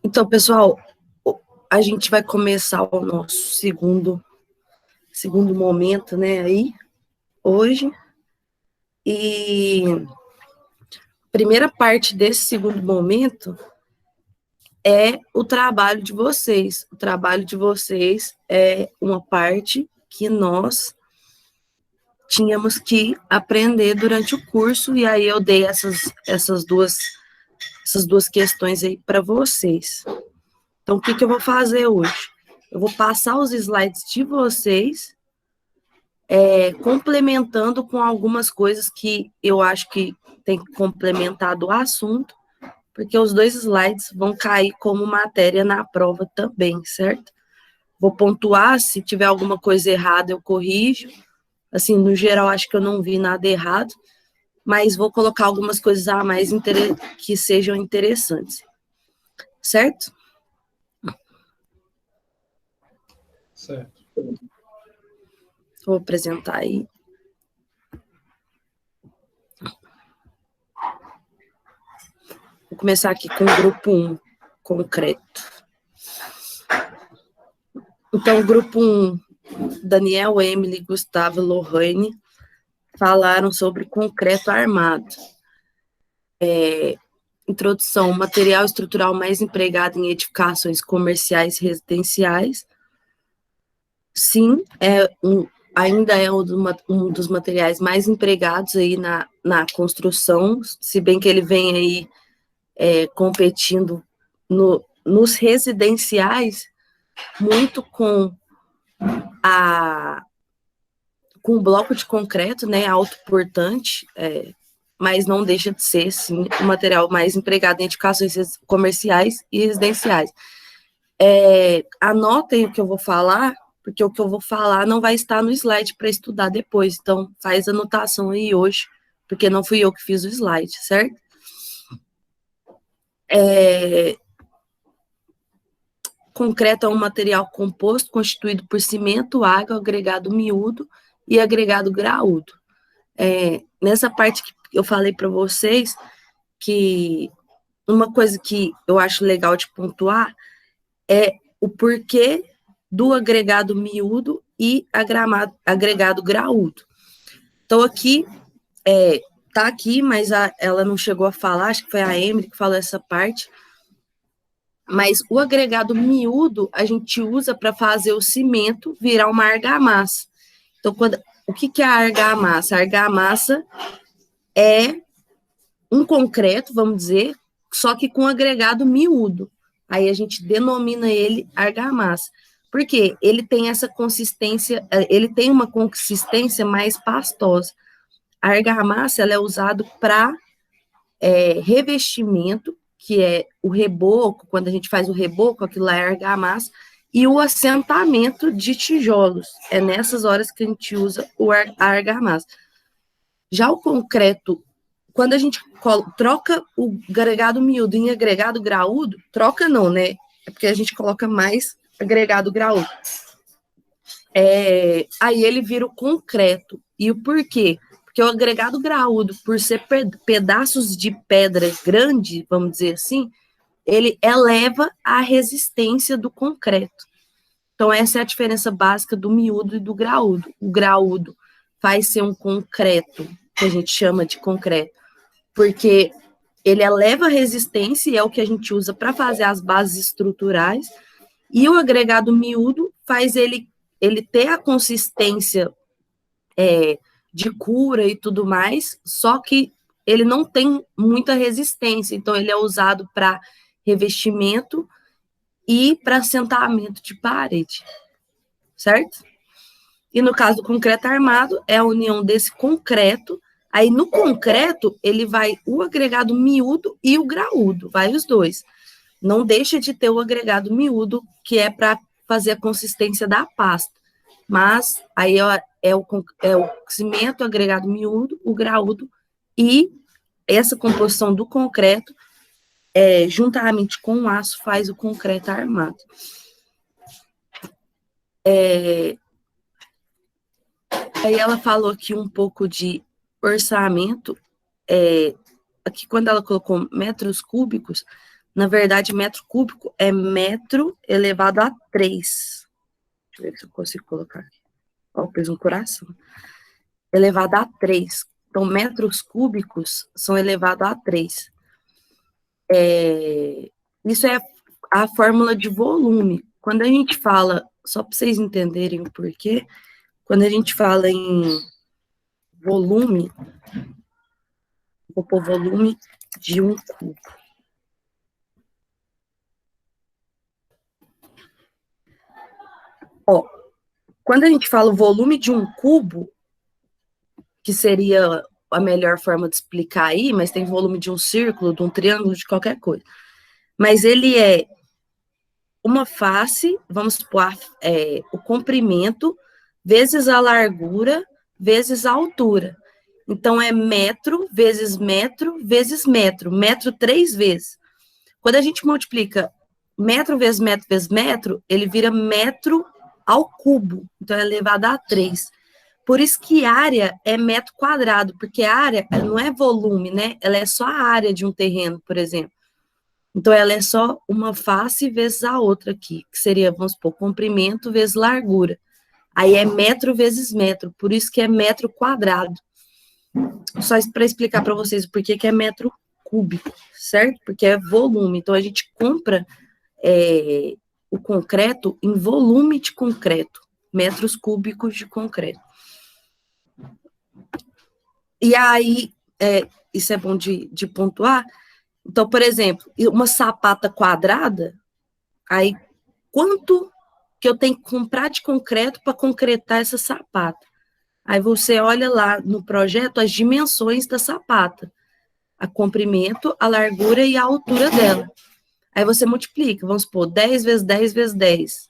Então, pessoal, a gente vai começar o nosso segundo momento, né, aí, hoje. E a primeira parte desse segundo momento é o trabalho de vocês. O trabalho de vocês é uma parte que nós tínhamos que aprender durante o curso, e aí eu dei essas duas questões aí para vocês. Então, o que eu vou fazer hoje? Eu vou passar os slides de vocês, complementando com algumas coisas que eu acho que tem complementado o assunto, porque os 2 slides vão cair como matéria na prova também, certo? Vou pontuar, se tiver alguma coisa errada eu corrijo. Assim, no geral, acho que eu não vi nada errado, mas vou colocar algumas coisas a mais que sejam interessantes, certo? Certo. Vou apresentar aí. Vou começar aqui com o grupo 1, concreto. Então, o grupo 1, Daniel, Emily, Gustavo e Lohane falaram sobre concreto armado. Introdução, material estrutural mais empregado em edificações comerciais e residenciais. Sim, ainda é um dos materiais mais empregados aí na construção, se bem que ele vem aí competindo nos residenciais, muito com o bloco de concreto, né, autoportante, mas não deixa de ser, sim, o material mais empregado em edificações comerciais e residenciais. Anotem o que eu vou falar, porque o que eu vou falar não vai estar no slide para estudar depois, então faz anotação aí hoje, porque não fui eu que fiz o slide, certo? Concreto é um material composto constituído por cimento, água, agregado miúdo e agregado graúdo. Nessa parte que eu falei para vocês, que uma coisa que eu acho legal de pontuar é o porquê do agregado miúdo e agregado graúdo. Então, aqui, tá aqui, mas ela não chegou a falar, acho que foi a Emily que falou essa parte, mas o agregado miúdo a gente usa para fazer o cimento virar uma argamassa. Então, o que é a argamassa? A argamassa é um concreto, vamos dizer, só que com agregado miúdo. Aí a gente denomina ele argamassa. Por quê? Ele tem essa consistência, ele tem uma consistência mais pastosa. A argamassa ela é usada para revestimento, que é o reboco, quando a gente faz o reboco, aquilo lá é argamassa, e o assentamento de tijolos. É nessas horas que a gente usa a argamassa. Já o concreto, quando a gente troca o agregado miúdo em agregado graúdo, troca não, né? É porque a gente coloca mais agregado graúdo. Aí ele vira o concreto. E o porquê? Porque o agregado graúdo, por ser pedaços de pedra grande, vamos dizer assim, ele eleva a resistência do concreto. Então, essa é a diferença básica do miúdo e do graúdo. O graúdo faz ser um concreto, que a gente chama de concreto, porque ele eleva a resistência e é o que a gente usa para fazer as bases estruturais, e o agregado miúdo faz ele ter a consistência de cura e tudo mais, só que ele não tem muita resistência, então ele é usado para revestimento e para assentamento de parede, certo? E no caso do concreto armado, é a união desse concreto. Aí no concreto, ele vai o agregado miúdo e o graúdo, vai os dois. Não deixa de ter o agregado miúdo, que é para fazer a consistência da pasta. Mas aí é o cimento, o agregado miúdo, o graúdo e essa composição do concreto, juntamente com o aço, faz o concreto armado. Aí ela falou aqui um pouco de orçamento, aqui quando ela colocou metros cúbicos, Na verdade, metro cúbico é metro elevado a 3. Deixa eu ver se eu consigo colocar aqui. Ó, fez um coração. Elevado a 3. Então, metros cúbicos são elevados a 3. Isso é a fórmula de volume. Quando a gente fala, só para vocês entenderem o porquê, quando a gente fala em volume, vou pôr volume de um cubo. Ó, quando a gente fala o volume de um cubo, que seria a melhor forma de explicar aí, mas tem volume de um círculo, de um triângulo, de qualquer coisa. Mas ele é uma face, vamos supor, o comprimento, vezes a largura, vezes a altura. Então, é metro, vezes metro, vezes metro. Metro 3 vezes. Quando a gente multiplica metro vezes metro vezes metro, ele vira metro ao cubo. Então, é elevado a 3. Por isso que área é metro quadrado, porque área não é volume, né? Ela é só a área de um terreno, por exemplo. Então, ela é só uma face vezes a outra aqui, que seria, vamos supor, comprimento vezes largura. Aí é metro vezes metro, por isso que é metro quadrado. Só para explicar para vocês o porquê que é metro cúbico, certo? Porque é volume. Então, a gente compra o concreto em volume de concreto, metros cúbicos de concreto. E aí, isso é bom de pontuar. Então, por exemplo, uma sapata quadrada, aí quanto que eu tenho que comprar de concreto para concretar essa sapata? Aí você olha lá no projeto as dimensões da sapata, a comprimento, a largura e a altura dela. Aí você multiplica, vamos supor, 10 vezes 10 vezes 10.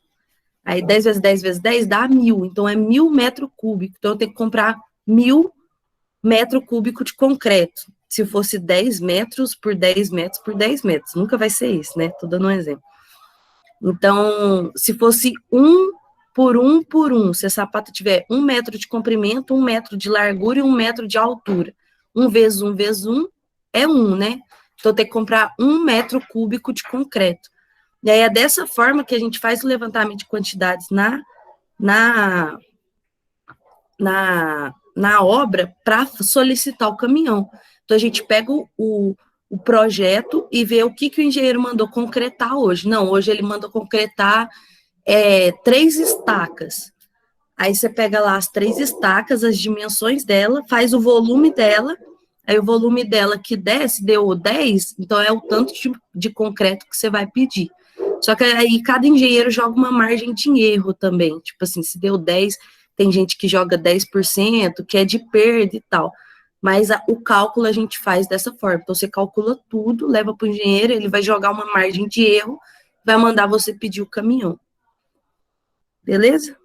Aí 10 vezes 10 vezes 10 dá 1.000, então é 1.000 metros cúbicos. Então eu tenho que comprar 1.000 metros cúbicos de concreto. Se fosse 10 metros por 10 metros por 10 metros. Nunca vai ser isso, né? Tô dando um exemplo. Então, se fosse 1 por 1 por 1, se a sapata tiver 1 metro de comprimento, 1 metro de largura e 1 metro de altura. 1 vezes 1 vezes 1 é 1, né? Então, tem que comprar 1 metro cúbico de concreto. E aí, é dessa forma que a gente faz o levantamento de quantidades na obra para solicitar o caminhão. Então, a gente pega o projeto e vê o que o engenheiro mandou concretar hoje. Não, hoje ele mandou concretar 3 estacas. Aí você pega lá as 3 estacas, as dimensões dela, faz o volume dela, aí o volume dela que desce, deu 10, então é o tanto de concreto que você vai pedir. Só que aí cada engenheiro joga uma margem de erro também, tipo assim, se deu 10, tem gente que joga 10%, que é de perda e tal. Mas o cálculo a gente faz dessa forma. Então, você calcula tudo, leva para o engenheiro, ele vai jogar uma margem de erro, vai mandar você pedir o caminhão. Beleza?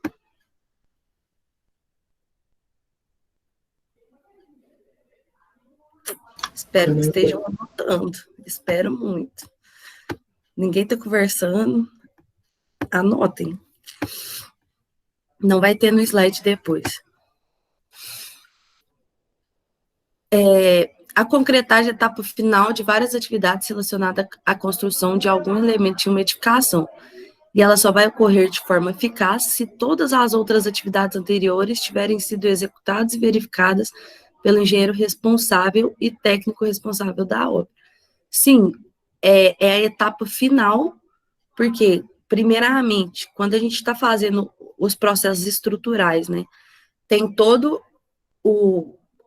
Espero que estejam anotando. Espero muito. Ninguém está conversando. Anotem. Não vai ter no slide depois. A concretagem é a etapa final de várias atividades relacionadas à construção de algum elemento de uma edificação. E ela só vai ocorrer de forma eficaz se todas as outras atividades anteriores tiverem sido executadas e verificadas pelo engenheiro responsável e técnico responsável da obra. Sim, é a etapa final, porque, primeiramente, quando a gente está fazendo os processos estruturais, né, tem todo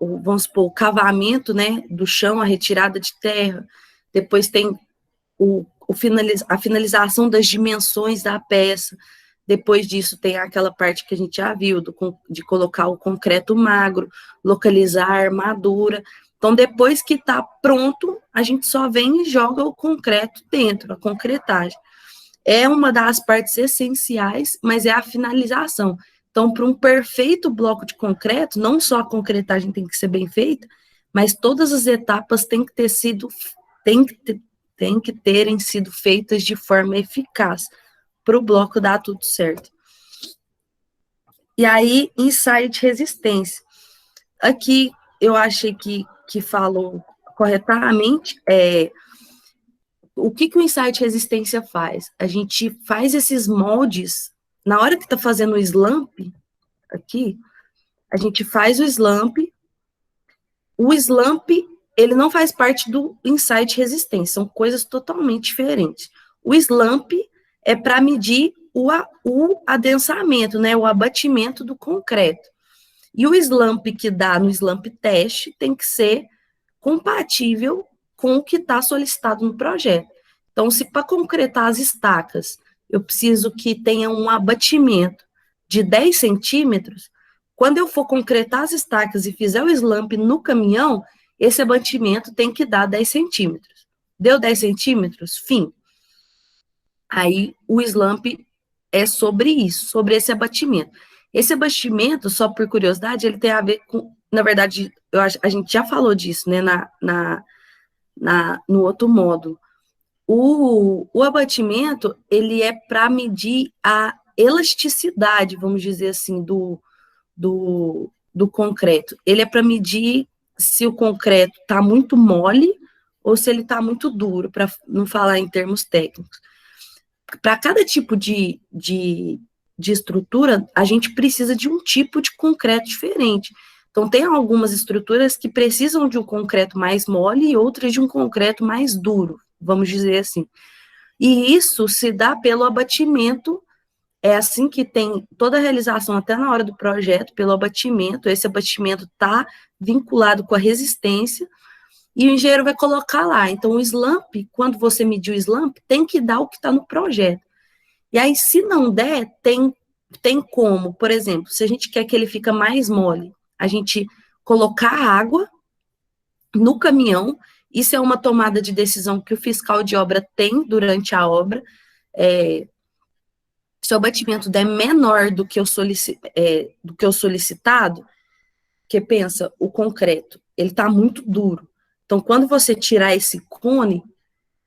vamos supor, o cavamento, né, do chão, a retirada de terra, depois tem a finalização das dimensões da peça, depois disso tem aquela parte que a gente já viu, de colocar o concreto magro, localizar a armadura. Então, depois que está pronto, a gente só vem e joga o concreto dentro, a concretagem. É uma das partes essenciais, mas é a finalização. Então, para um perfeito bloco de concreto, não só a concretagem tem que ser bem feita, mas todas as etapas têm que terem sido feitas de forma eficaz, para o bloco dar tudo certo. E aí, ensaio de resistência. Aqui, eu achei que falou corretamente, o que o Insight Resistência faz? A gente faz esses moldes, na hora que está fazendo o slump, aqui, a gente faz o slump, ele não faz parte do Insight Resistência, são coisas totalmente diferentes. O slump é para medir o adensamento, né, o abatimento do concreto. E o slump que dá no slump teste tem que ser compatível com o que está solicitado no projeto. Então, se para concretar as estacas, eu preciso que tenha um abatimento de 10 centímetros, quando eu for concretar as estacas e fizer o slump no caminhão, esse abatimento tem que dar 10 centímetros. Deu 10 centímetros? Fim. Aí, o slump é sobre isso, sobre esse abatimento. Esse abatimento, só por curiosidade, ele tem a ver com, na verdade, a gente já falou disso, né, no outro módulo. O abatimento, ele é para medir a elasticidade, vamos dizer assim, do concreto. Ele é para medir se o concreto está muito mole ou se ele está muito duro, para não falar em termos técnicos. Para cada tipo de estrutura, a gente precisa de um tipo de concreto diferente. Então, tem algumas estruturas que precisam de um concreto mais mole e outras de um concreto mais duro, vamos dizer assim. E isso se dá pelo abatimento, é assim que tem toda a realização, até na hora do projeto, pelo abatimento. Esse abatimento está vinculado com a resistência, e o engenheiro vai colocar lá. Então, o slump, quando você medir o slump, tem que dar o que está no projeto. E aí, se não der, tem como, por exemplo, se a gente quer que ele fique mais mole, a gente colocar água no caminhão. Isso é uma tomada de decisão que o fiscal de obra tem durante a obra. Se o abatimento der menor do que o solicitado, porque pensa, o concreto, ele está muito duro. Então, quando você tirar esse cone,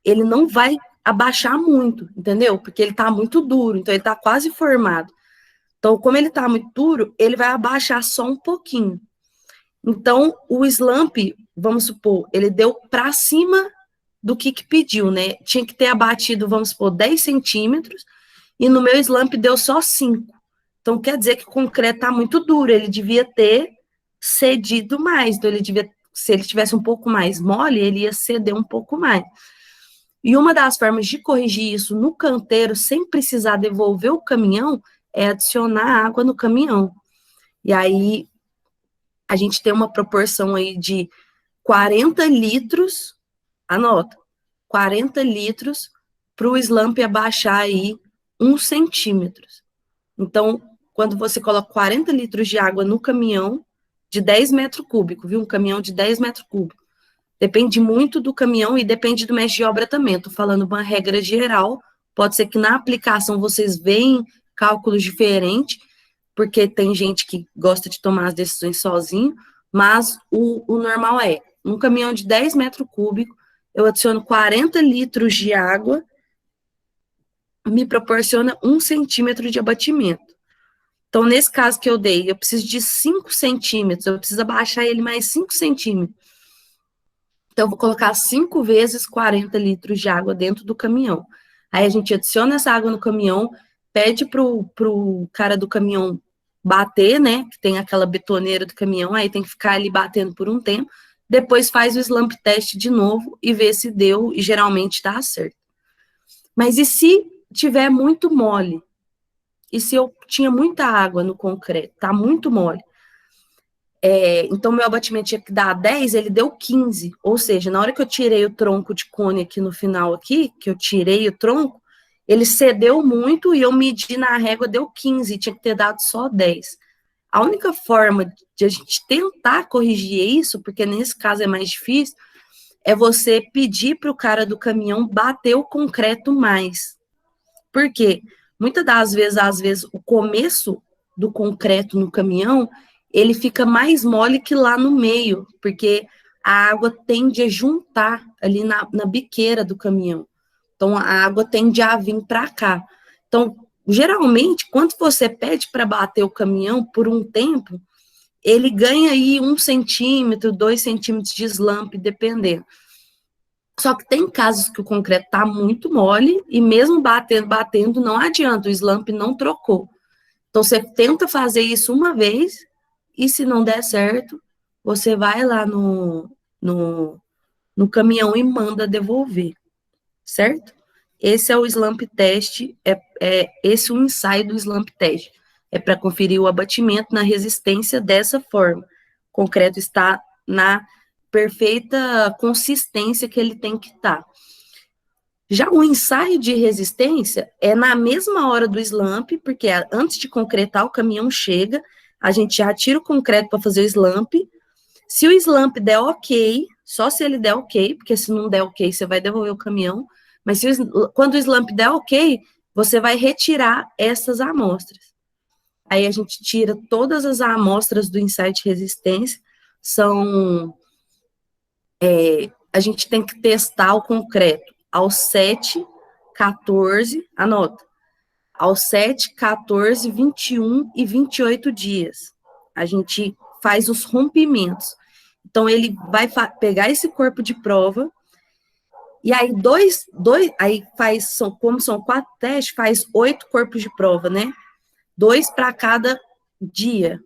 ele não vai abaixar muito, entendeu? Porque ele está muito duro, então ele está quase formado. Então, como ele está muito duro, ele vai abaixar só um pouquinho. Então, o slump, vamos supor, ele deu para cima do que pediu, né? Tinha que ter abatido, vamos supor, 10 centímetros, e no meu slump deu só 5. Então, quer dizer que o concreto está muito duro, ele devia ter cedido mais. Então, se ele tivesse um pouco mais mole, ele ia ceder um pouco mais. E uma das formas de corrigir isso no canteiro, sem precisar devolver o caminhão, é adicionar água no caminhão. E aí, a gente tem uma proporção aí de 40 litros, anota, 40 litros para o slump abaixar aí 1 centímetro. Então, quando você coloca 40 litros de água no caminhão, de 10 metros cúbicos, viu? Um caminhão de 10 metros cúbicos. Depende muito do caminhão e depende do mestre de obra também. Estou falando uma regra geral. Pode ser que na aplicação vocês veem cálculos diferentes, porque tem gente que gosta de tomar as decisões sozinho, mas o normal é, um caminhão de 10 metros cúbicos, eu adiciono 40 litros de água, me proporciona 1 centímetro de abatimento. Então, nesse caso que eu dei, eu preciso de 5 centímetros, eu preciso abaixar ele mais 5 centímetros. Então, eu vou colocar 5 vezes 40 litros de água dentro do caminhão. Aí, a gente adiciona essa água no caminhão, pede pro cara do caminhão bater, né, que tem aquela betoneira do caminhão, aí tem que ficar ali batendo por um tempo, depois faz o slump test de novo e vê se deu, e geralmente dá certo. Mas e se tiver muito mole? E se eu tinha muita água no concreto, tá muito mole? Então, meu abatimento tinha que dar 10, ele deu 15. Ou seja, na hora que eu tirei o tronco de cone aqui no final, aqui, que eu tirei o tronco, ele cedeu muito e eu medi na régua, deu 15, tinha que ter dado só 10. A única forma de a gente tentar corrigir isso, porque nesse caso é mais difícil, é você pedir para o cara do caminhão bater o concreto mais. Por quê? Muitas das vezes, às vezes, o começo do concreto no caminhão, ele fica mais mole que lá no meio, porque a água tende a juntar ali na biqueira do caminhão. Então, a água tende a vir para cá. Então, geralmente, quando você pede para bater o caminhão por um tempo, ele ganha aí 1 centímetro, 2 centímetros de slump, dependendo. Só que tem casos que o concreto está muito mole e mesmo batendo, não adianta, o slump não trocou. Então, você tenta fazer isso uma vez e se não der certo, você vai lá no caminhão e manda devolver, certo? Esse é o slump test, esse é o ensaio do slump test. É para conferir o abatimento na resistência dessa forma. O concreto está na perfeita consistência que ele tem que estar. Já o ensaio de resistência é na mesma hora do slump, porque antes de concretar, o caminhão chega, a gente já tira o concreto para fazer o slump. Se o slump der ok, só se ele der ok, porque se não der ok, você vai devolver o caminhão. Mas quando o slump der ok, você vai retirar essas amostras. Aí a gente tira todas as amostras do ensaio de resistência, a gente tem que testar o concreto aos 7, 14, anota, aos 7, 14, 21 e 28 dias. A gente faz os rompimentos. Então, ele vai pegar esse corpo de prova, e aí aí como são 4 testes, faz 8 corpos de prova, né? 2 para cada dia.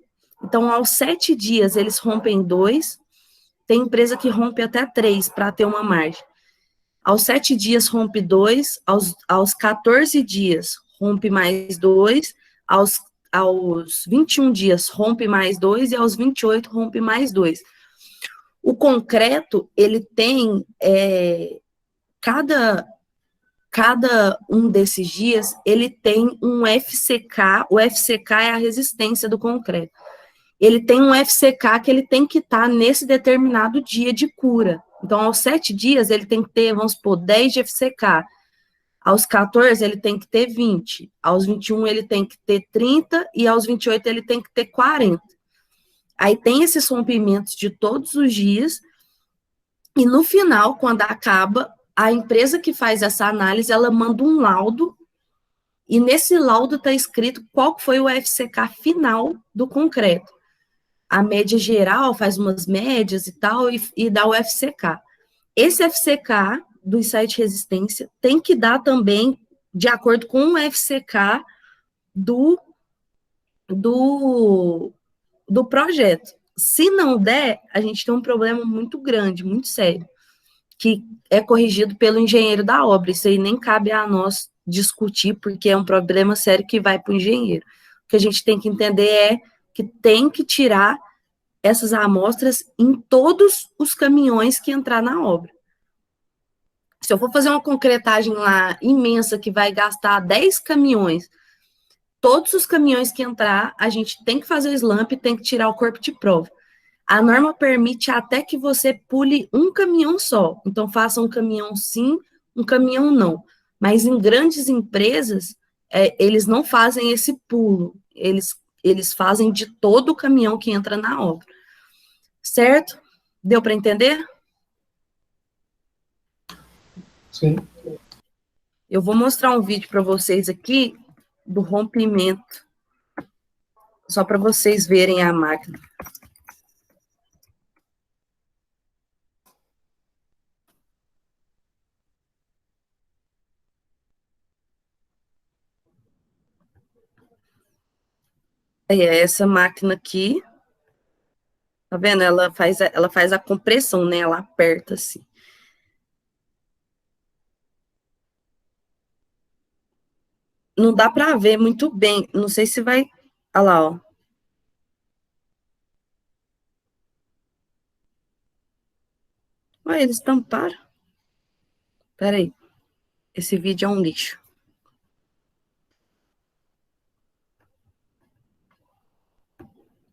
Então, aos 7 dias, eles rompem 2, tem empresa que rompe até 3 para ter uma margem. Aos 7 dias rompe 2, aos 14 dias rompe mais 2, aos 21 dias rompe mais 2 e aos 28 rompe mais 2. O concreto, ele tem, cada um desses dias, ele tem um FCK, o FCK é a resistência do concreto. Ele tem um FCK que ele tem que estar nesse determinado dia de cura. Então, aos 7 dias, ele tem que ter, vamos supor, 10 de FCK. Aos 14, ele tem que ter 20. Aos 21, ele tem que ter 30. E aos 28, ele tem que ter 40. Aí tem esses rompimentos de todos os dias. E no final, quando acaba, a empresa que faz essa análise, ela manda um laudo. E nesse laudo está escrito qual foi o FCK final do concreto. A média geral faz umas médias e tal, e dá o FCK. Esse FCK do ensaio de resistência tem que dar também de acordo com o FCK do, do, do projeto. Se não der, a gente tem um problema muito grande, muito sério, que é corrigido pelo engenheiro da obra. Isso aí nem cabe a nós discutir, porque é um problema sério que vai para o engenheiro. O que a gente tem que entender é que tem que tirar essas amostras em todos os caminhões que entrar na obra. Se eu for fazer uma concretagem lá imensa que vai gastar 10 caminhões, todos os caminhões que entrar, a gente tem que fazer o slump, tem que tirar o corpo de prova. A norma permite até que você pule um caminhão só. Então, faça um caminhão sim, um caminhão não. Mas em grandes empresas, eles não fazem esse pulo. Eles fazem de todo o caminhão que entra na obra. Certo? Deu para entender? Sim. Eu vou mostrar um vídeo para vocês aqui do rompimento, só para vocês verem a máquina. É essa máquina aqui, tá vendo? Ela faz a compressão, né? Ela aperta assim. Não dá para ver muito bem, não sei se vai. Olha lá, ó. Olha, eles tamparam. Peraí, esse vídeo é um lixo.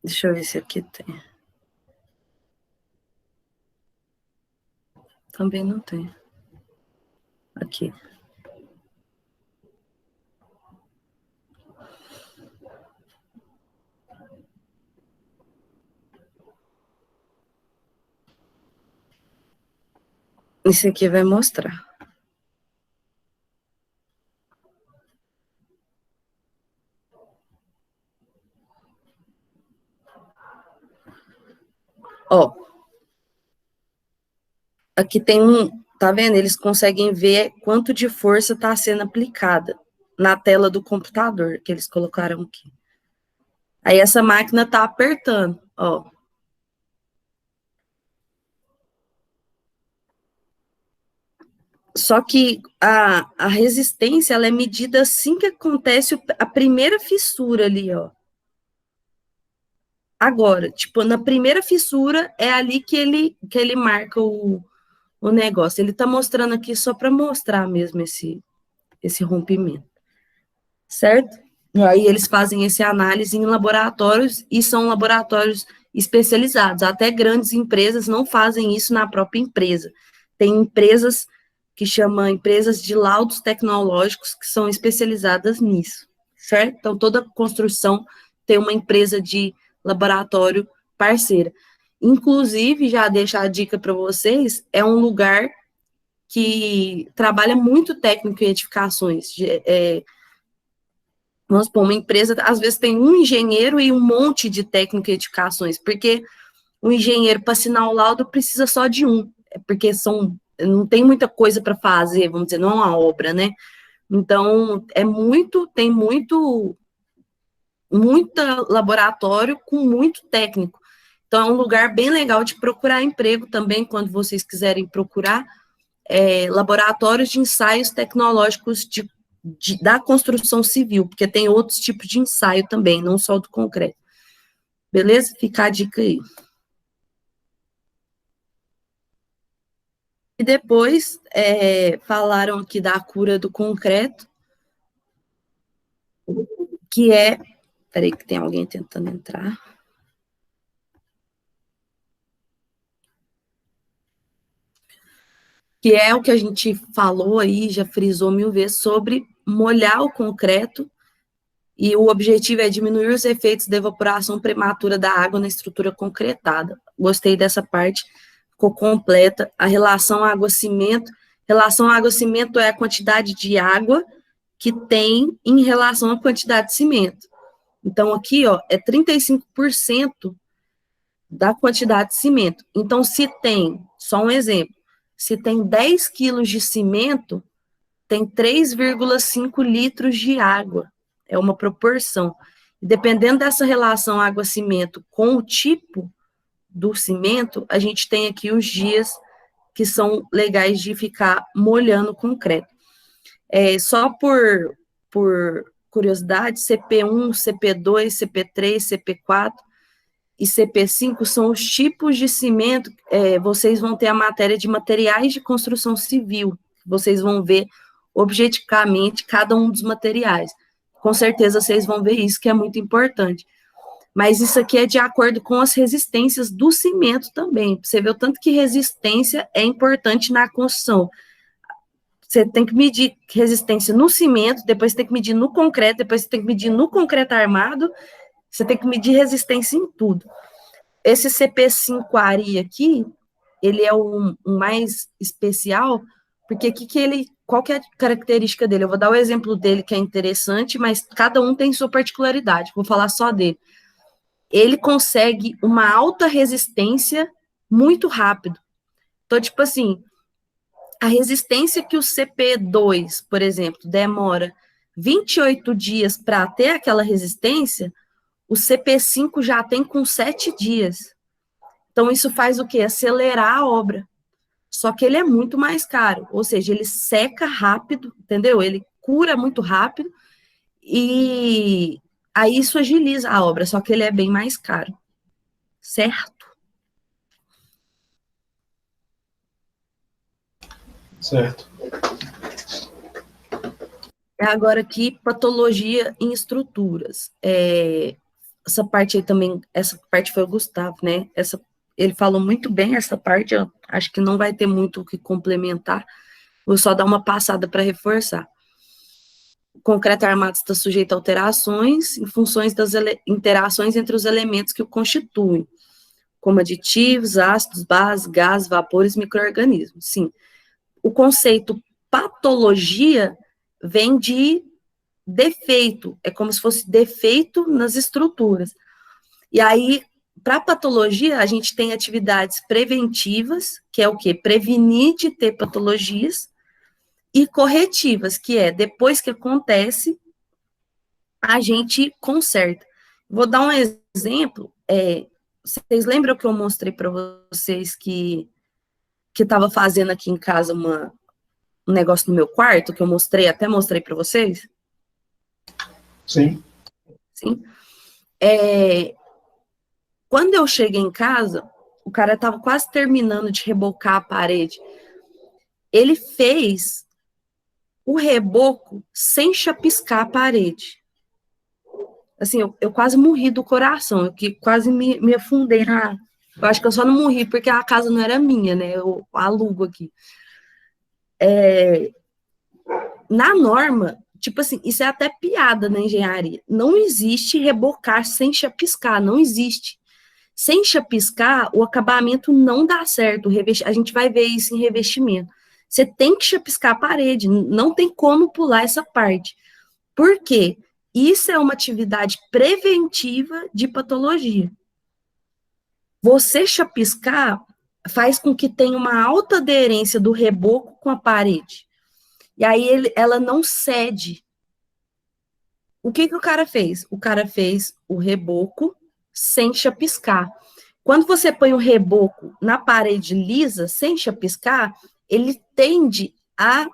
Deixa eu ver se aqui tem. Também não tem. Aqui. Esse aqui vai mostrar. Ó. Aqui tem Tá vendo? Eles conseguem ver quanto de força está sendo aplicada na tela do computador que eles colocaram aqui. Aí essa máquina está apertando, ó. Só que a resistência, ela é medida assim que acontece a primeira fissura ali, ó. Agora, tipo, na primeira fissura, é ali que ele marca o negócio. Ele tá mostrando aqui só para mostrar mesmo esse rompimento, certo? E aí eles fazem essa análise em laboratórios, e são laboratórios especializados. Até grandes empresas não fazem isso na própria empresa. Tem empresas que chamam empresas de laudos tecnológicos que são especializadas nisso, certo? Então, toda construção tem uma empresa de laboratório parceira. Inclusive, já deixar a dica para vocês, é um lugar que trabalha muito técnico em edificações. Vamos supor, uma empresa, às vezes, tem um engenheiro e um monte de técnico em edificações, porque o engenheiro, para assinar o laudo, precisa só de um, porque não tem muita coisa para fazer, vamos dizer, não é uma obra, né? Então, tem muito laboratório com muito técnico. Então, é um lugar bem legal de procurar emprego também, quando vocês quiserem procurar laboratórios de ensaios tecnológicos da construção civil, porque tem outros tipos de ensaio também, não só do concreto. Beleza? Fica a dica aí. E depois, falaram aqui da cura do concreto, que é... Peraí que tem alguém tentando entrar. Que é o que a gente falou aí, já frisou 1000 vezes, sobre molhar o concreto, e o objetivo é diminuir os efeitos da evaporação prematura da água na estrutura concretada. Gostei dessa parte, ficou completa. A relação água-cimento é a quantidade de água que tem em relação à quantidade de cimento. Então, aqui, ó, é 35% da quantidade de cimento. Então, se tem, só um exemplo, se tem 10 quilos de cimento, tem 3,5 litros de água. É uma proporção. Dependendo dessa relação água-cimento com o tipo do cimento, a gente tem aqui os dias que são legais de ficar molhando o concreto. Só por curiosidade, CP1, CP2, CP3, CP4 e CP5 são os tipos de cimento. Vocês vão ter a matéria de materiais de construção civil. Vocês vão ver objetivamente cada um dos materiais. Com certeza vocês vão ver isso, que é muito importante. Mas isso aqui é de acordo com as resistências do cimento também. Você vê o tanto que resistência é importante na construção. Você tem que medir resistência no cimento, depois você tem que medir no concreto, depois você tem que medir no concreto armado, você tem que medir resistência em tudo. Esse CP5 Ari aqui, ele é o mais especial, porque qual que é a característica dele? Eu vou dar o exemplo dele, que é interessante, mas cada um tem sua particularidade, vou falar só dele. Ele consegue uma alta resistência muito rápido. Então, tipo assim, a resistência que o CP2, por exemplo, demora 28 dias para ter aquela resistência, o CP5 já tem com 7 dias. Então, isso faz o quê? Acelerar a obra. Só que ele é muito mais caro, ou seja, ele seca rápido, entendeu? Ele cura muito rápido, e aí isso agiliza a obra, só que ele é bem mais caro, certo? Certo. Agora aqui, patologia em estruturas. Essa parte aí também, essa parte foi o Gustavo, né? Ele falou muito bem essa parte, eu acho que não vai ter muito o que complementar, vou só dar uma passada para reforçar. O concreto armado está sujeito a alterações em funções das interações entre os elementos que o constituem, como aditivos, ácidos, bases, gases, vapores, micro-organismos. Sim, o conceito patologia vem de defeito, é como se fosse defeito nas estruturas. E aí, para patologia, a gente tem atividades preventivas, que é o quê? Prevenir de ter patologias, e corretivas, que é depois que acontece, a gente conserta. Vou dar um exemplo. Vocês lembram que eu mostrei para vocês que estava fazendo aqui em casa um negócio no meu quarto, que eu até mostrei para vocês? Sim. Sim. Quando eu cheguei em casa, o cara estava quase terminando de rebocar a parede. Ele fez o reboco sem chapiscar a parede. Assim, eu quase morri do coração, eu quase me afundei na... Eu acho que eu só não morri porque a casa não era minha, né? Eu alugo aqui. Na norma, tipo assim, isso é até piada na engenharia. Não existe rebocar sem chapiscar, não existe. Sem chapiscar, o acabamento não dá certo. A gente vai ver isso em revestimento. Você tem que chapiscar a parede, não tem como pular essa parte. Por quê? Isso é uma atividade preventiva de patologia. Você chapiscar faz com que tenha uma alta aderência do reboco com a parede. E aí ela não cede. O que o cara fez? O cara fez o reboco sem chapiscar. Quando você põe o reboco na parede lisa, sem chapiscar, ele tende a,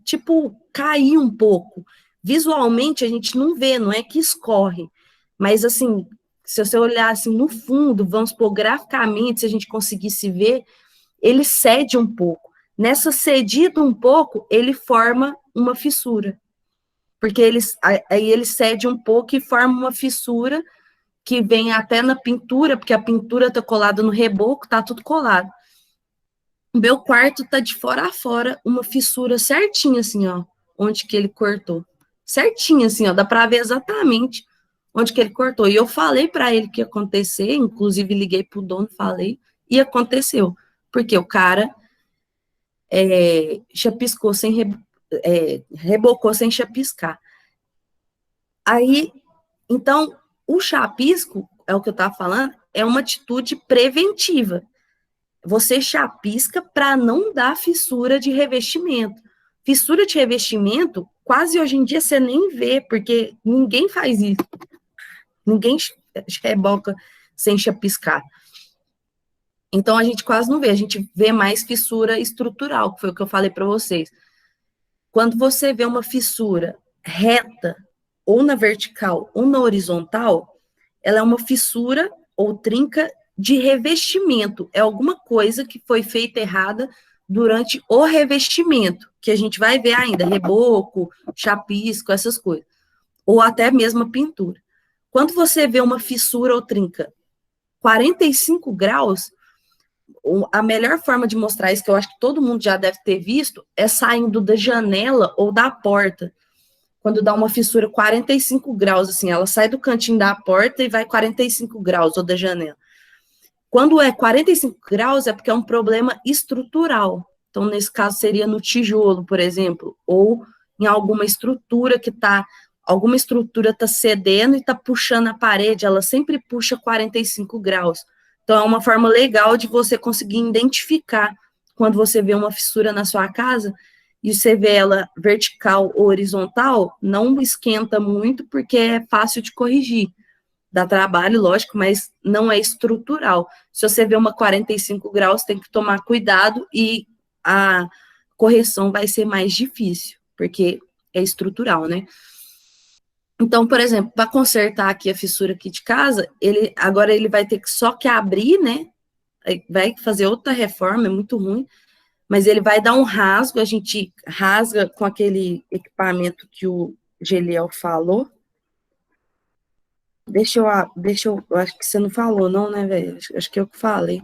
tipo, cair um pouco. Visualmente, a gente não vê, não é que escorre. Mas, assim, se você olhar assim no fundo, vamos supor, graficamente, se a gente conseguisse ver, ele cede um pouco. Nessa cedida um pouco, ele forma uma fissura. Porque aí ele cede um pouco e forma uma fissura que vem até na pintura, porque a pintura tá colada no reboco, tá tudo colado. O meu quarto tá de fora a fora, uma fissura certinha, assim, ó, onde que ele cortou. Certinho, assim, ó, dá pra ver exatamente onde que ele cortou. E eu falei para ele que ia acontecer, inclusive liguei pro dono, falei, e aconteceu. Porque o cara chapiscou rebocou sem chapiscar. Aí, então, o chapisco, é o que eu estava falando, é uma atitude preventiva. Você chapisca para não dar fissura de revestimento. Fissura de revestimento, quase hoje em dia você nem vê, porque ninguém faz isso. Ninguém reboca sem chapiscar. Então a gente quase não vê, a gente vê mais fissura estrutural, que foi o que eu falei para vocês. Quando você vê uma fissura reta, ou na vertical ou na horizontal, ela é uma fissura ou trinca de revestimento. É alguma coisa que foi feita errada durante o revestimento, que a gente vai ver ainda, reboco, chapisco, essas coisas. Ou até mesmo a pintura. Quando você vê uma fissura ou trinca 45 graus, a melhor forma de mostrar isso, que eu acho que todo mundo já deve ter visto, é saindo da janela ou da porta. Quando dá uma fissura 45 graus, assim, ela sai do cantinho da porta e vai 45 graus, ou da janela. Quando é 45 graus, é porque é um problema estrutural. Então, nesse caso, seria no tijolo, por exemplo, ou em alguma estrutura alguma estrutura está cedendo e está puxando a parede, ela sempre puxa 45 graus. Então, é uma forma legal de você conseguir identificar quando você vê uma fissura na sua casa, e você vê ela vertical ou horizontal, não esquenta muito, porque é fácil de corrigir. Dá trabalho, lógico, mas não é estrutural. Se você vê uma 45 graus, tem que tomar cuidado e a correção vai ser mais difícil, porque é estrutural, né? Então, por exemplo, para consertar aqui a fissura aqui de casa, agora ele vai ter que só que abrir, né? Vai fazer outra reforma, é muito ruim, mas ele vai dar um rasgo, a gente rasga com aquele equipamento que o Geliel falou. Eu acho que você não falou, não, né, velho? Acho que eu que falei.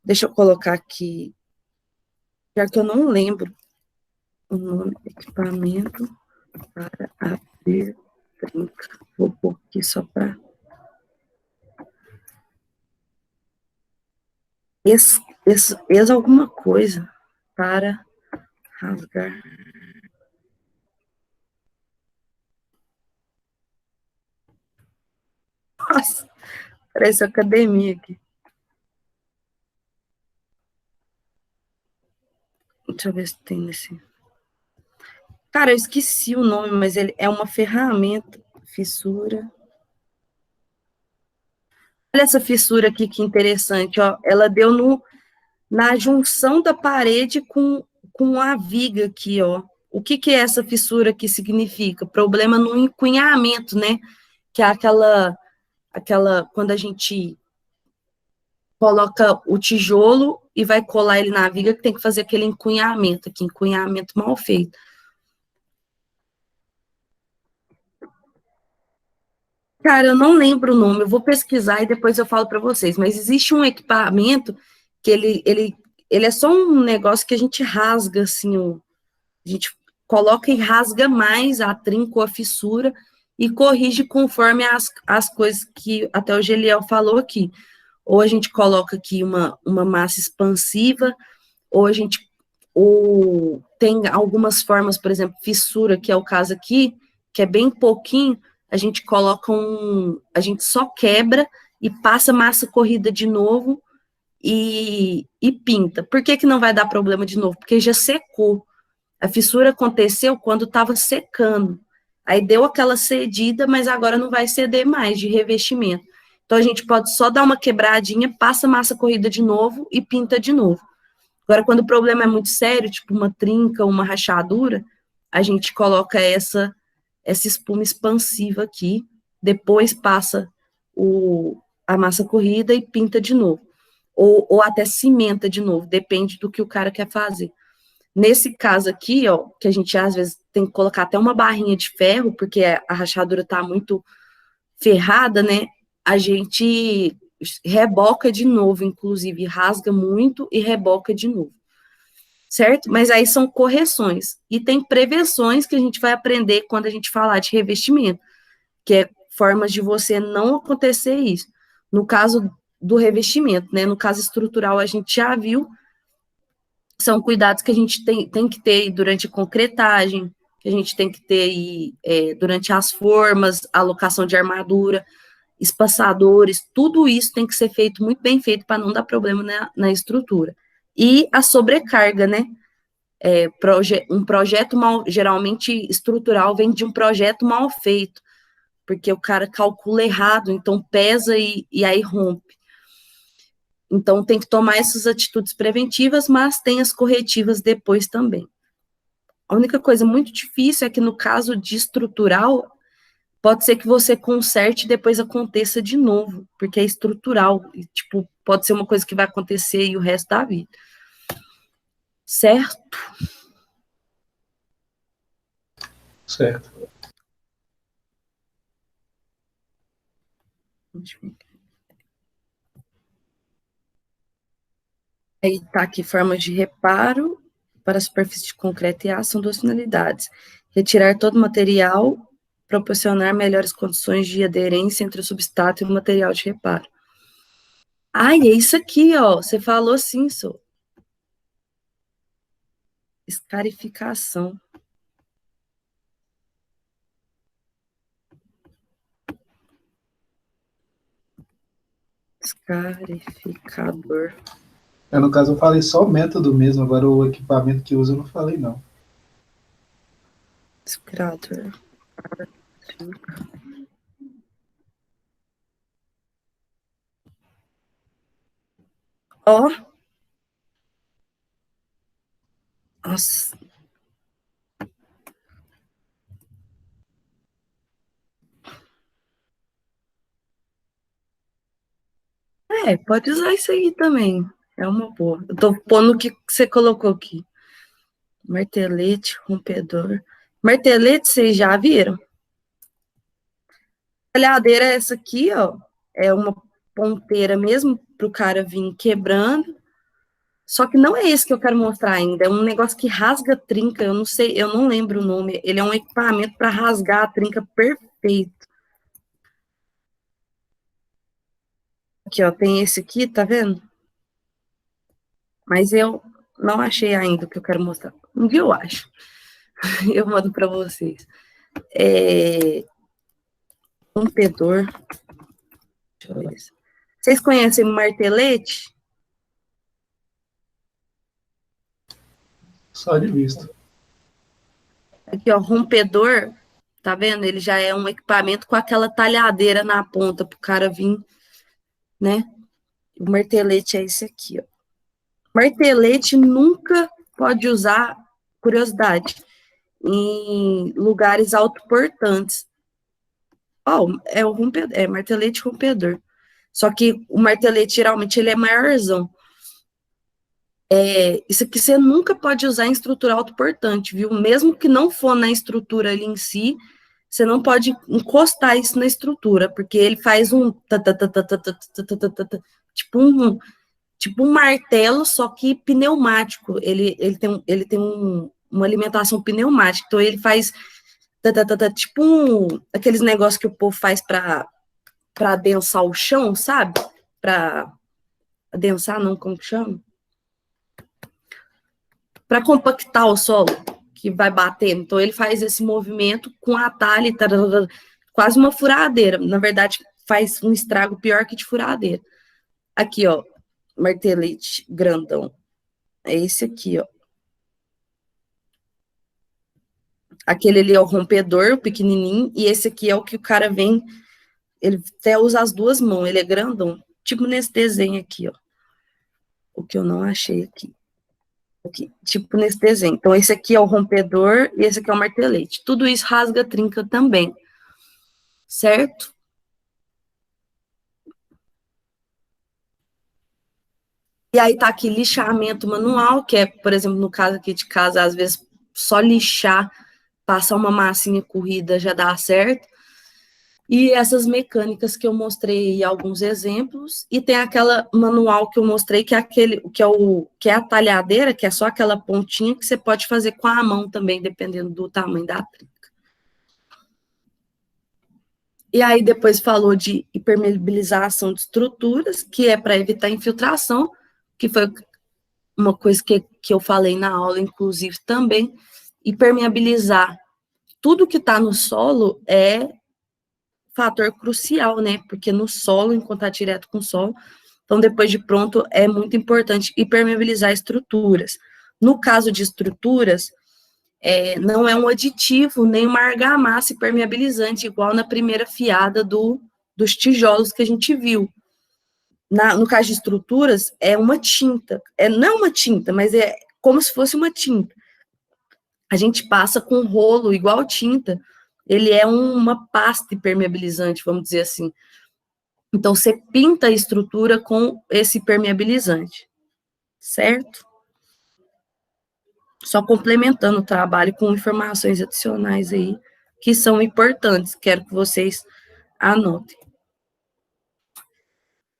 Deixa eu colocar aqui, já que eu não lembro o nome do equipamento para abrir trinca. Vou pôr aqui só para... Ex alguma coisa para rasgar. Nossa, Parece academia aqui. Deixa eu ver se tem nesse... Cara, eu esqueci o nome, mas ele é uma ferramenta. Fissura. Olha essa fissura aqui, que interessante, ó. Ela deu na junção da parede com a viga aqui, ó. O que é essa fissura que significa? Problema no encunhamento, né? Que é aquela quando a gente coloca o tijolo e vai colar ele na viga, que tem que fazer aquele encunhamento aqui, encunhamento mal feito. Cara, eu não lembro o nome, eu vou pesquisar e depois eu falo para vocês, mas existe um equipamento que ele é só um negócio que a gente rasga, assim, a gente coloca e rasga mais a trinca ou a fissura e corrige conforme as coisas que até o Geliel falou aqui. Ou a gente coloca aqui uma massa expansiva, ou a gente ou tem algumas formas, por exemplo, fissura, que é o caso aqui, que é bem pouquinho, a gente coloca a gente só quebra e passa massa corrida de novo e pinta. Por que não vai dar problema de novo? Porque já secou. A fissura aconteceu quando estava secando. Aí deu aquela cedida, mas agora não vai ceder mais de revestimento. Então a gente pode só dar uma quebradinha, passa massa corrida de novo e pinta de novo. Agora, quando o problema é muito sério, tipo uma trinca, uma rachadura, a gente coloca essa espuma expansiva aqui, depois passa a massa corrida e pinta de novo. Ou até cimenta de novo, depende do que o cara quer fazer. Nesse caso aqui, ó, que a gente às vezes tem que colocar até uma barrinha de ferro, porque a rachadura tá muito ferrada, né? A gente reboca de novo, inclusive, rasga muito e reboca de novo, certo? Mas aí são correções. E tem prevenções que a gente vai aprender quando a gente falar de revestimento, que é formas de você não acontecer isso. No caso do revestimento, né? No caso estrutural, a gente já viu, são cuidados que a gente tem que ter durante a concretagem, que a gente tem que ter durante as formas, alocação de armadura, espaçadores, tudo isso tem que ser feito muito bem feito para não dar problema na estrutura. E a sobrecarga, né? Um projeto geralmente estrutural vem de um projeto mal feito, porque o cara calcula errado, então pesa e aí rompe. Então tem que tomar essas atitudes preventivas, mas tem as corretivas depois também. A única coisa muito difícil é que no caso de estrutural, pode ser que você conserte e depois aconteça de novo, porque é estrutural, e, tipo, pode ser uma coisa que vai acontecer e o resto da vida. Certo? Certo. Aí tá aqui, formas de reparo para a superfície de concreto e aço são duas finalidades. Retirar todo o material, proporcionar melhores condições de aderência entre o substrato e o material de reparo. Ai, é isso aqui, ó. Você falou sim, Sô. Escarificação. Escarificador. No caso, eu falei só o método mesmo, agora o equipamento que usa eu não falei, não. Escrador. Ó. Nossa. Pode usar isso aí também. É uma boa. Eu tô pondo o que você colocou aqui. Martelete, rompedor. Martelete, vocês já viram? A talhadeira é essa aqui, ó. É uma ponteira mesmo para o cara vir quebrando. Só que não é esse que eu quero mostrar ainda. É um negócio que rasga a trinca. Eu não sei, eu não lembro o nome. Ele é um equipamento para rasgar a trinca perfeito. Aqui, ó, tem esse aqui, tá vendo? Mas eu não achei ainda o que eu quero mostrar. Um dia eu acho. Eu mando para vocês. Rompedor. Deixa eu ver. Vocês conhecem o martelete? Só de vista. Aqui, ó, rompedor, tá vendo? Ele já é um equipamento com aquela talhadeira na ponta pro cara vir, né? O martelete é esse aqui, ó. Martelete nunca pode usar, curiosidade, em lugares autoportantes. Ó, é o rompedor, é martelete rompedor. Só que o martelete, geralmente, ele é maiorzão. Isso aqui você nunca pode usar em estrutura autoportante, viu? Mesmo que não for na estrutura ali em si, você não pode encostar isso na estrutura, porque ele faz um tipo um martelo, só que pneumático. Ele tem uma alimentação pneumática, então ele faz tipo aqueles negócios que o povo faz para adensar o chão, sabe? Para adensar, não, como que chama? Para compactar o solo que vai batendo. Então, ele faz esse movimento com a talha, quase uma furadeira. Na verdade, faz um estrago pior que de furadeira. Aqui, ó, martelete grandão. É esse aqui, ó. Aquele ali é o rompedor, o pequenininho, e esse aqui é o que o cara vem, ele até usa as duas mãos, ele é grandão, tipo nesse desenho aqui, ó. O que eu não achei aqui. Aqui, tipo nesse desenho. Então, esse aqui é o rompedor e esse aqui é o martelete. Tudo isso rasga trinca também, certo? E aí tá aqui lixamento manual, que é, por exemplo, no caso aqui de casa, às vezes só lixar, passar uma massinha corrida já dá certo. E essas mecânicas que eu mostrei alguns exemplos, e tem aquela manual que eu mostrei, que é aquele, que é a talhadeira, que é só aquela pontinha que você pode fazer com a mão também, dependendo do tamanho da trinca. E aí depois falou de impermeabilização de estruturas, que é para evitar infiltração, que foi uma coisa que eu falei na aula, inclusive, também. Impermeabilizar tudo que está no solo é fator crucial, né? Porque no solo, em contato direto com o solo, então depois de pronto, é muito importante impermeabilizar estruturas. No caso de estruturas, não é um aditivo, nem uma argamassa impermeabilizante, igual na primeira fiada dos tijolos que a gente viu. No caso de estruturas, é uma tinta. Não é uma tinta, mas é como se fosse uma tinta. A gente passa com rolo igual tinta. Ele é uma pasta impermeabilizante, vamos dizer assim. Então, você pinta a estrutura com esse impermeabilizante, certo? Só complementando o trabalho com informações adicionais aí, que são importantes. Quero que vocês anotem.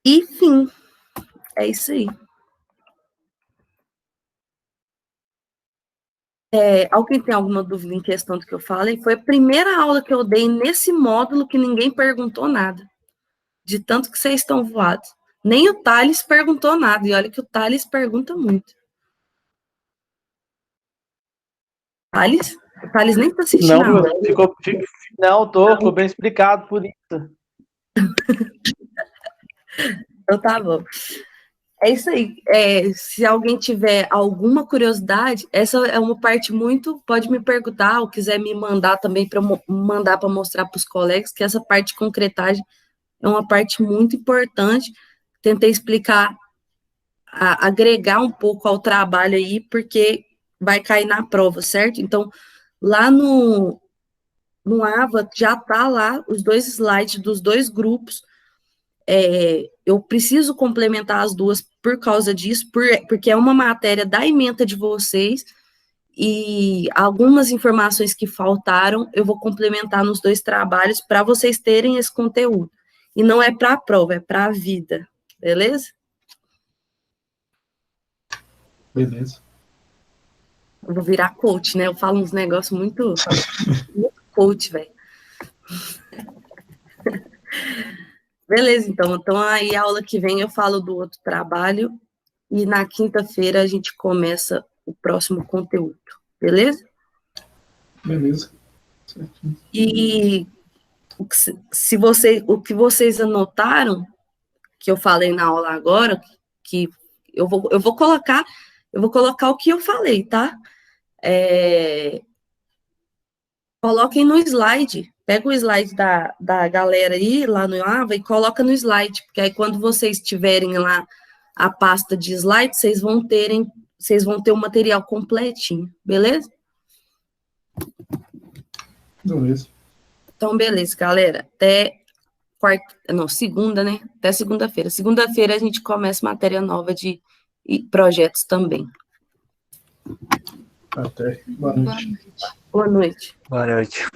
E, fim, é isso aí. Alguém tem alguma dúvida em questão do que eu falei? Foi a primeira aula que eu dei nesse módulo que ninguém perguntou nada. De tanto que vocês estão voados. Nem o Thales perguntou nada. E olha que o Thales pergunta muito. Thales? O Thales nem está assistindo Não, a aula. ficou bem explicado por isso. Então tá bom. É isso aí. Se alguém tiver alguma curiosidade, essa é uma parte muito. Pode me perguntar, ou quiser me mandar também para mandar para mostrar para os colegas, que essa parte de concretagem é uma parte muito importante. Tentei explicar, agregar um pouco ao trabalho aí, porque vai cair na prova, certo? Então, lá no AVA já tá lá os dois slides dos dois grupos. Eu preciso complementar as duas por causa disso, porque é uma matéria da ementa de vocês, e algumas informações que faltaram, eu vou complementar nos dois trabalhos para vocês terem esse conteúdo. E não é para a prova, é para a vida, beleza? Beleza. Eu vou virar coach, né? Eu falo uns negócios muito coach, velho. Beleza, então. Então, aí, a aula que vem eu falo do outro trabalho, e na quinta-feira a gente começa o próximo conteúdo, beleza? Beleza. E o que vocês anotaram, que eu falei na aula agora, que eu vou colocar o que eu falei, tá? Coloquem no slide. Pega o slide da galera aí, lá no Ava, e coloca no slide, porque aí quando vocês tiverem lá a pasta de slide, vocês vão ter o material completinho, beleza? Beleza. Então, beleza, galera. Até segunda, né? Até segunda-feira. Segunda-feira a gente começa matéria nova de projetos também. Até. Boa noite. Boa noite. Boa noite.